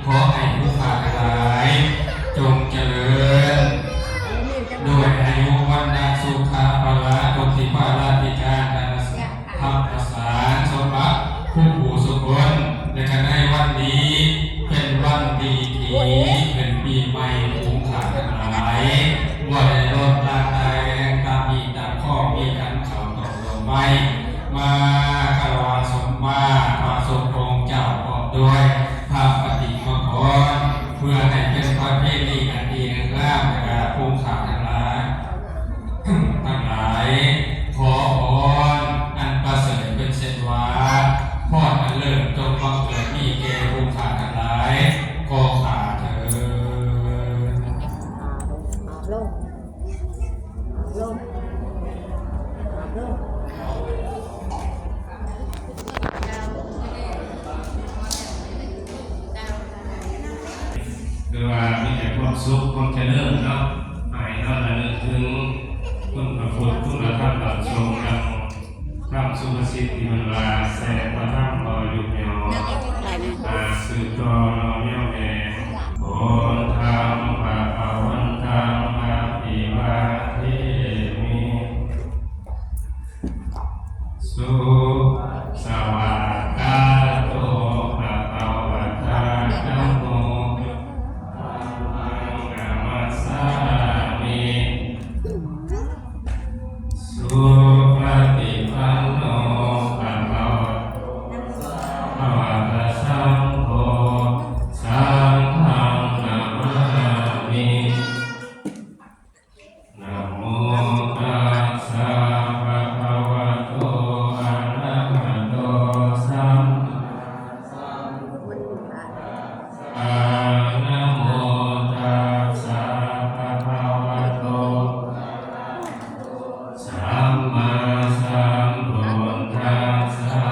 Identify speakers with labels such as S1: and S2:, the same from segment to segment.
S1: ขอให้ผู้ข้าทั้งหลายจงเจริญ สุขความเจริญเนาะหายเราระลึกถึงคุณพระพุทธคุณพระธรรมแบบทรงดังพระสุภสิทธิมันลาแสงพระธรรมบริยออาสุตโนโยเมโอนธรรมภะคะวันตังอะภิวาเทมิสุสวัสดิ์โตภะคะวะตาธัมโมธัมมัสสามิสุปฏิปันโนภะคะวะโตสังโฆสังฆังนะมามินะโมตัสสะภะคะวะโตอะระหะโตสัมมานะโมตัสสะภะคะวะโตสัมมาสัมพุทธัสสะ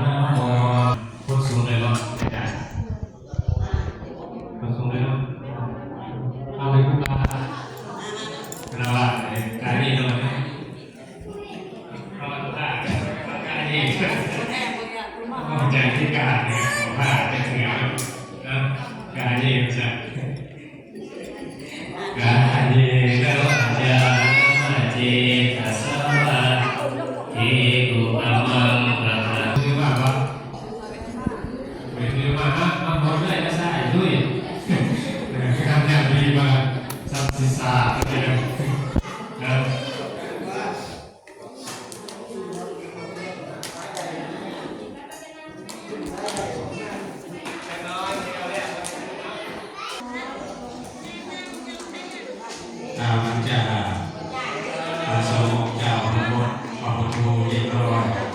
S1: นะโมพูดสูงเลยเนาะอาจารย์พูดสูงเลยเนาะเอาไปพูดมาเราว่าการนี้เราไหมเราว่าการนี้ใจที่การเนี่ยว่าจะถึงแล้วการนี้จะการนี้ก็จะจิตสมาธิอุปมังปะทะคือว่าไม่คือว่าบางคนได้ก็ใช่ด้วยทำอย่างดีมาสัมศิษาเนี่ยนะตามมันจะประสงค์เจ้าพระพุทธเรียบร้อย